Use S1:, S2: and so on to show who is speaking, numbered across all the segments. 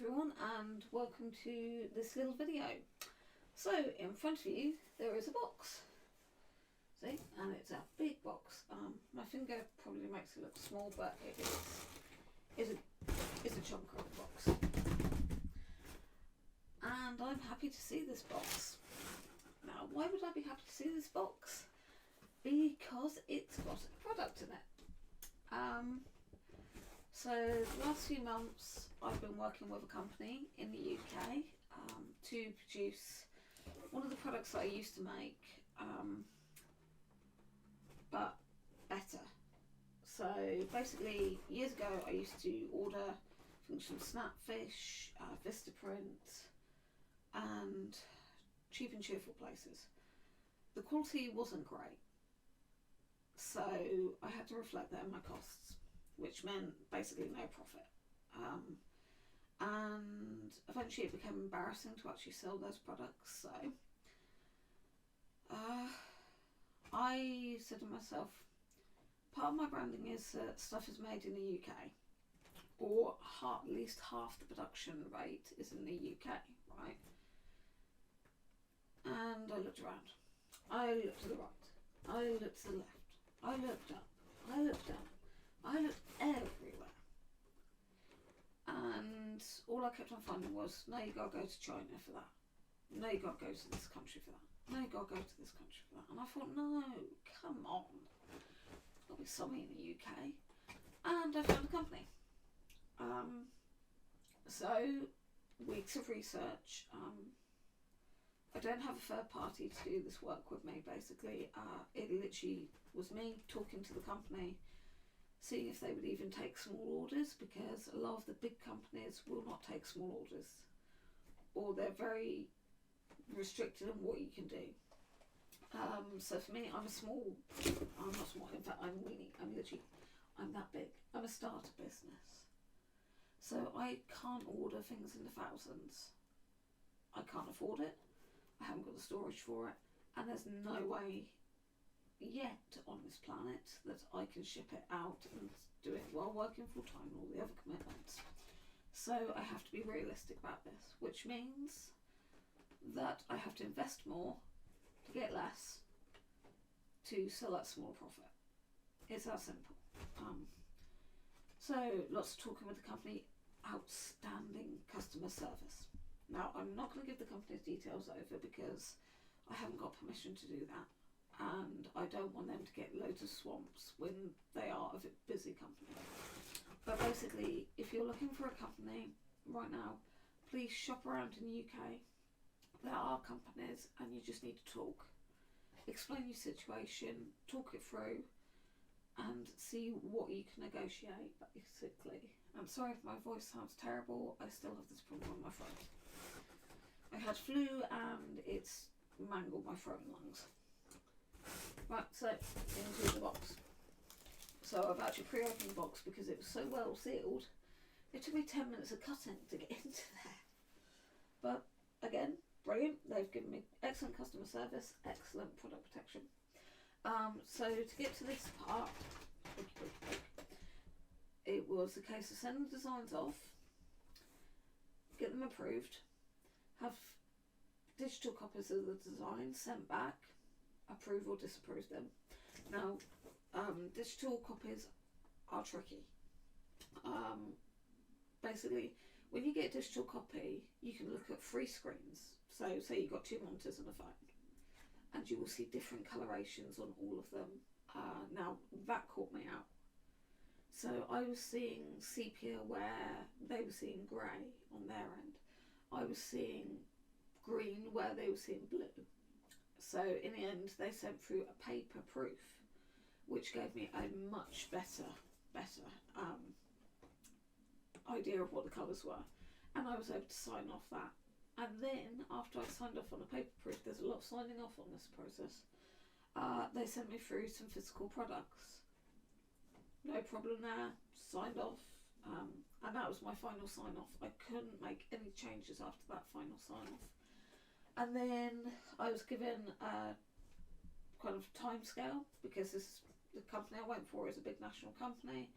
S1: everyone, and welcome to this little video. So in front of you there is a box, see, and it's a big box. My finger probably makes it look small, but it is a chunk of a box, and I'm happy to see this box. Now, why would I be happy to see this box? Because it's got a product in it. So the last few months I've been working with a company in the UK to produce one of the products that I used to make, but better. So basically, years ago I used to order things from Snapfish, Vistaprint and cheap and cheerful places. The quality wasn't great, so I had to reflect that in my costs, which meant basically no profit. And eventually it became embarrassing to actually sell those products, so I said to myself, part of my branding is that stuff is made in the UK, or at least half the production rate is in the UK, right? And I looked around, I looked to the right, I looked to the left, I looked up, I looked down, I looked everywhere, and all I kept on finding was, no, you gotta go to China for that, no, you gotta go to this country for that, no, you gotta go to this country for that. And I thought, no, come on, there'll be something in the UK. And I found a company. So weeks of research. I don't have a third party to do this work with me, basically. It literally was me talking to the company, seeing if they would even take small orders, because a lot of the big companies will not take small orders, or they're very restricted on what you can do. So for me, I'm not small, in fact I'm weenie, I'm that big. I'm a starter business. So I can't order things in the thousands. I can't afford it. I haven't got the storage for it, and there's no way yet on this planet that I can ship it out and do it while working full time and all the other commitments. So I have to be realistic about this, which means that I have to invest more to get less to sell at small profit. It's that simple. So lots of talking with the company, outstanding customer service. Now, I'm not going to give the company's details over because I haven't got permission to do that, and I don't want them to get loads of swamps when they are a busy company. But basically, if you're looking for a company right now, please shop around in the UK. There are companies, and you just need to talk. Explain your situation, talk it through, and see what you can negotiate, basically. I'm sorry if my voice sounds terrible, I still have this problem with my throat. I had flu and it's mangled my throat and lungs. Right, so into the box. So I've actually pre-opened the box because it was so well sealed. It took me 10 minutes of cutting to get into there. But again, brilliant. They've given me excellent customer service, excellent product protection. So to get to this part, it was a case of sending the designs off, get them approved, have digital copies of the design sent back, approve or disapprove them. Now, digital copies are tricky. Basically, when you get a digital copy, you can look at 3 screens. So say you've got 2 monitors and a phone, and you will see different colorations on all of them. Now, that caught me out. So I was seeing sepia where they were seeing grey on their end. I was seeing green where they were seeing blue. So in the end, they sent through a paper proof, which gave me a much better idea of what the colours were, and I was able to sign off that. And then after I signed off on a paper proof, there's a lot of signing off on this process, they sent me through some physical products. No problem there, signed off, and that was my final sign off. I couldn't make any changes after that final sign off. And then I was given a kind of time scale, because the company I went for is a big national company,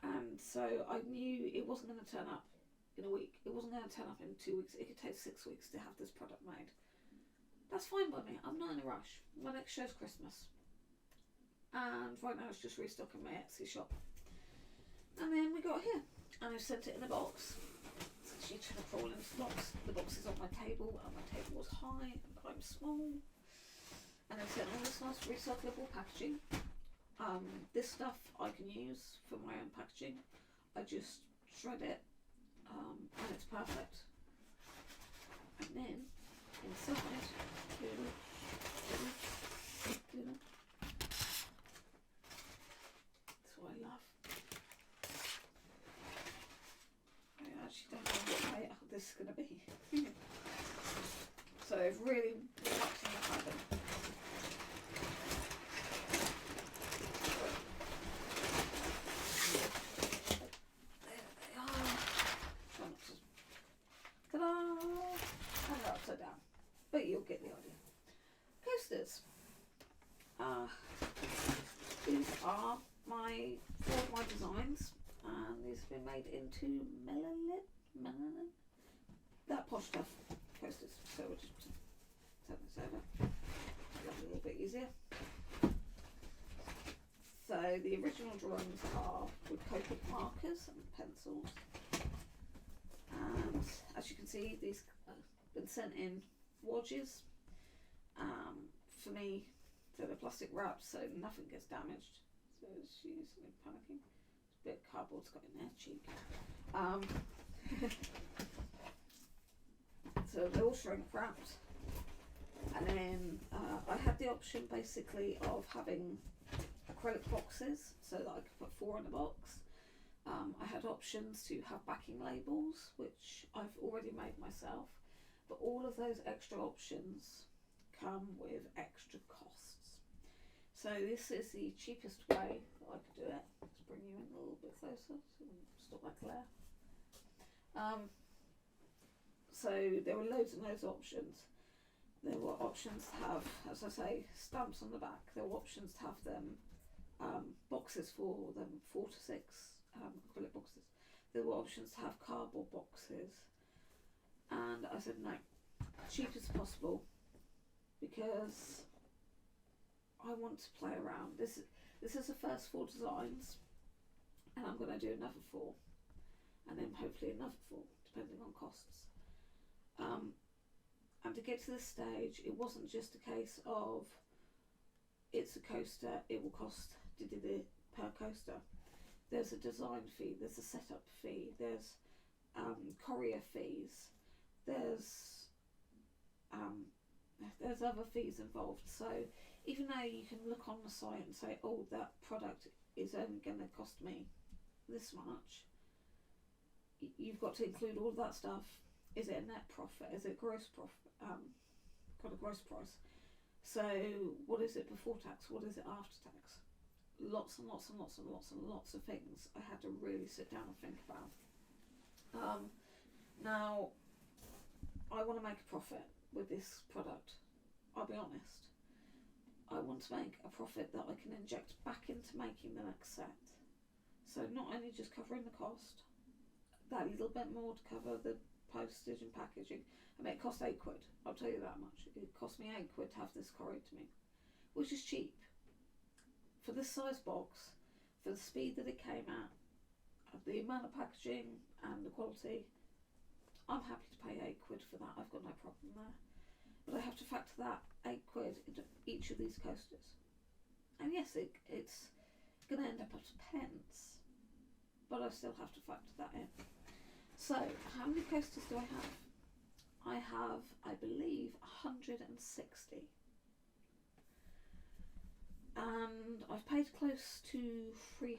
S1: and So I knew it wasn't going to turn up in a week. It wasn't going to turn up in 2 weeks. It could take 6 weeks to have this product made. That's fine by me. I'm not in a rush. My next show's Christmas. And right now it's just restocking my Etsy shop. And then we got here. And I sent it in a box. She took a crawl into the box. The box is on my table, and my table was high, and I'm small. And I sent all this nice recyclable packaging. This stuff I can use for my own packaging. I just shred it, and it's perfect. And then inside, that's what I love. I actually don't know what layout this is going to be. So I've really packed in the cabin. And upside down, but you'll get the idea. Coasters. These are four of my designs, and these have been made into melanin, that posh stuff coasters. So we'll just turn this over, make it a little bit easier. So the original drawings are with copic markers and pencils. And as you can see, these have been sent in wodges. For me, so they're plastic wrapped so nothing gets damaged. So she's panicking. It's a bit of cardboard's got in there, cheek. So they're all shrink wrapped. And then I had the option basically of having acrylic boxes so that I could put 4 in a box. I had options to have backing labels, which I've already made myself, but all of those extra options come with extra costs. So this is the cheapest way that I could do it. Let's bring you in a little bit closer so we can stop that glare. So there were loads and loads of options. There were options to have, as I say, stamps on the back. There were options to have them boxes for them, 4 to 6 acrylic boxes. There were options to have cardboard boxes, and I said no, cheap as possible, because I want to play around. This is the first 4 designs, and I'm going to do another 4, and then hopefully another 4, depending on costs. And to get to this stage, it wasn't just a case of it's a coaster, it will cost per coaster. There's a design fee, there's a setup fee, there's courier fees, there's other fees involved. So even though you can look on the site and say, oh, that product is only going to cost me this much, you've got to include all of that stuff. Is it a net profit? Is it gross profit? Got a gross price. So what is it before tax? What is it after tax? Lots and lots and lots and lots and lots of things I had to really sit down and think about. Now, I want to make a profit with this product. I'll be honest. I want to make a profit that I can inject back into making the next set. So not only just covering the cost, that little bit more to cover the postage and packaging. I mean, it cost £8. I'll tell you that much. It cost me £8 to have this couried to me, which is cheap. For this size box, for the speed that it came at, the amount of packaging and the quality, I'm happy to pay £8 for that. I've got no problem there. But I have to factor that £8 into each of these coasters. And yes, it's going to end up at pence, but I still have to factor that in. So, how many coasters do I have? I have, I believe, 160. And I've paid close to £300.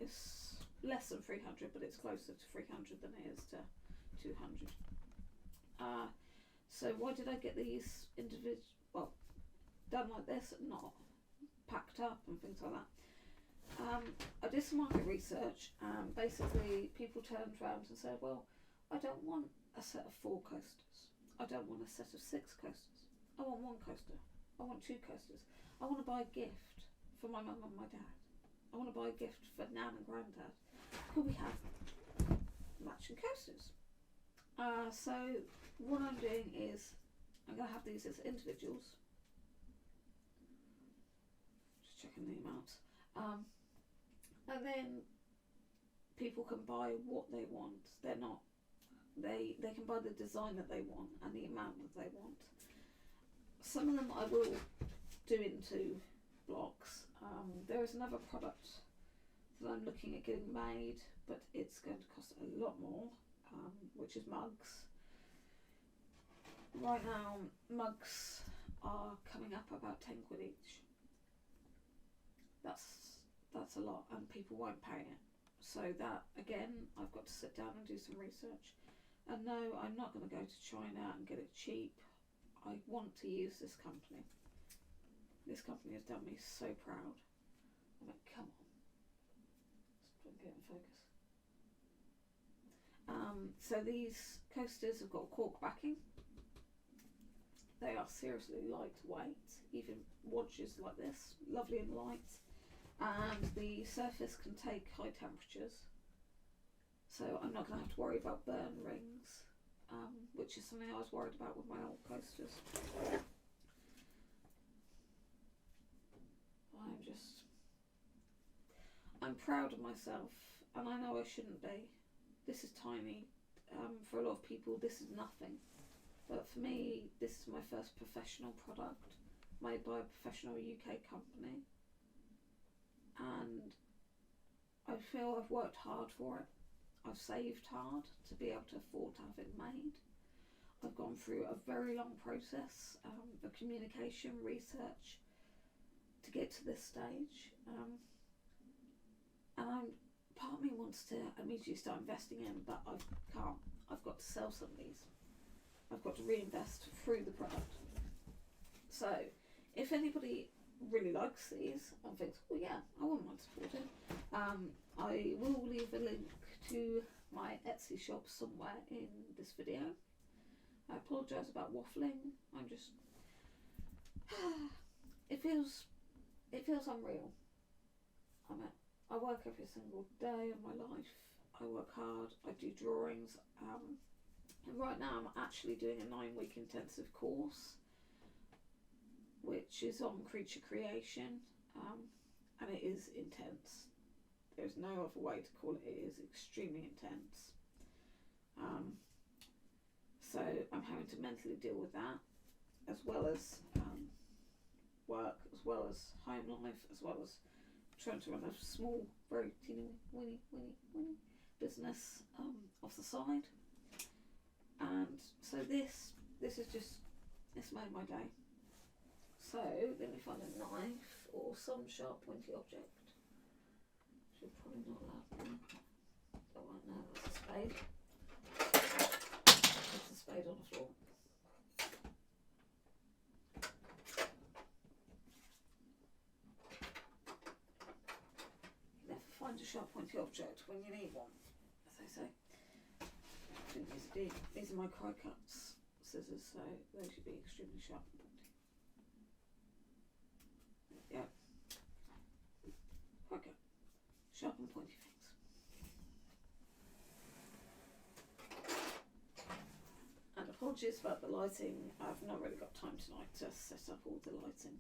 S1: It's less than 300, but it's closer to 300 than it is to 200. So why did I get these done like this and not packed up and things like that? I did some market research, and basically people turned around and said, well, I don't want a set of 4 coasters. I don't want a set of 6 coasters. I want 1 coaster. I want 2 coasters. I want to buy a gift for my mum and my dad. I want to buy a gift for Nan and Grandad. Could we have matching coasters? So what I'm doing is I'm going to have these as individuals. Just checking the amounts. And then people can buy what they want. They can buy the design that they want and the amount that they want. Some of them I will do into blocks. There is another product that I'm looking at getting made, but it's going to cost a lot more, which is mugs. Right now, mugs are coming up about 10 quid each. That's a lot, and people won't pay it. So that, again, I've got to sit down and do some research. And no, I'm not going to go to China and get it cheap. I want to use this company. This company has done me so proud. I mean, come on. Let's get in focus. So these coasters have got cork backing. They are seriously lightweight, even watches like this, lovely and light. And the surface can take high temperatures. So I'm not going to have to worry about burn rings, which is something I was worried about with my old coasters. I'm proud of myself, and I know I shouldn't be. This is tiny. For a lot of people this is nothing. But for me, this is my first professional product made by a professional UK company. And I feel I've worked hard for it. I've saved hard to be able to afford to have it made. I've gone through a very long process of communication, research to get to this stage. And part of me wants to immediately start investing in, but I can't. I've got to sell some of these. I've got to reinvest through the product. So if anybody really likes these and thinks, oh yeah, I wouldn't mind supporting, I will leave a link to my Etsy shop somewhere in this video. I apologise about waffling. I'm just it feels unreal. I work every single day of my life. I work hard, I do drawings, and right now I'm actually doing a 9-week intensive course which is on Creaturecreation, and it is intense. There's no other way to call it. It is extremely intense. So I'm having to mentally deal with that, as well as work, as well as home life, as well as trying to run a small, very teeny weeny business off the side. And so this is just, it's made my day. So let me find a knife or some sharp pointy object. Should probably not allow them. Oh right, no, that's a spade. That's a spade on the floor. You never find a sharp pointy object when you need one, as they say. I think these are my cry cuts scissors, so they should be extremely sharp and pointy. Yeah. Okay. Sharp and pointy things. And apologies about the lighting. I've not really got time tonight to set up all the lighting.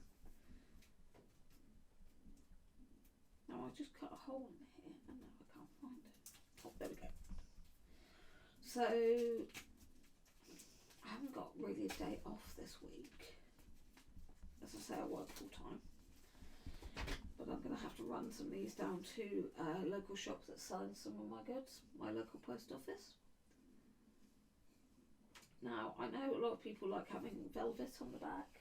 S1: Now I just cut a hole in here and now I can't find it. Oh, there we go. So I haven't got really a day off this week. As I say, I work full time. But I'm going to have to run some of these down to a local shop that's selling some of my goods, my local post office. Now, I know a lot of people like having velvet on the back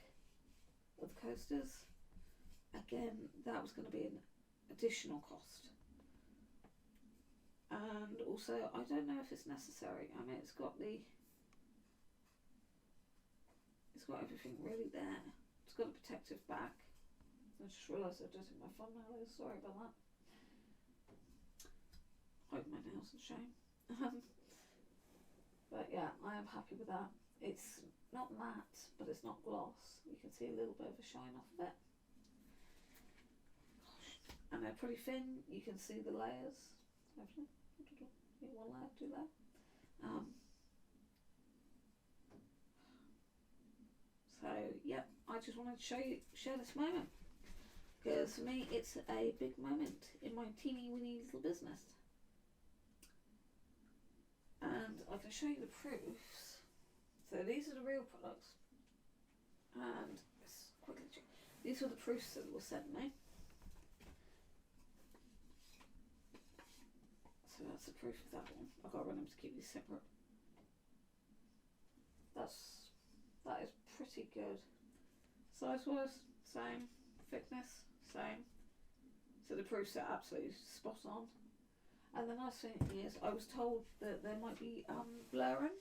S1: of the coasters. Again, that was going to be an additional cost. And also, I don't know if it's necessary. I mean, it's got everything really there. It's got a protective back. I just realised I did it in my thumbnail. Sorry about that. Hide my nails in shame. But yeah, I am happy with that. It's not matte, but it's not gloss. You can see a little bit of a shine off of it. Gosh. And they're pretty thin. You can see the layers. One layer, two layer. So yep, I just wanted to share this moment, because for me it's a big moment in my teeny weeny little business. And I can show you the proofs. So these are the real products, and let's quickly check. These were the proofs that were sent me. So that's the proof of that one. I've got to run them to keep these separate. That is pretty good. Size wise, same. Thickness, same. So the proofs are absolutely spot on. And the nice thing is, I was told that there might be blurring.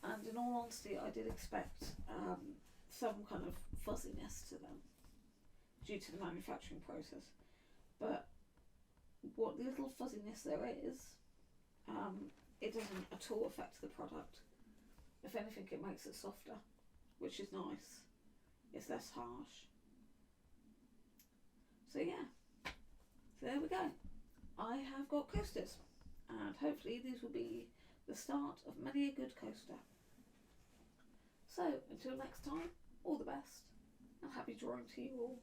S1: And in all honesty, I did expect some kind of fuzziness to them due to the manufacturing process. But what little fuzziness there is, it doesn't at all affect the product. If anything, it makes it softer, which is nice. It's less harsh. So yeah, so there we go. I have got coasters, and hopefully these will be the start of many a good coaster. So until next time, all the best, and happy drawing to you all.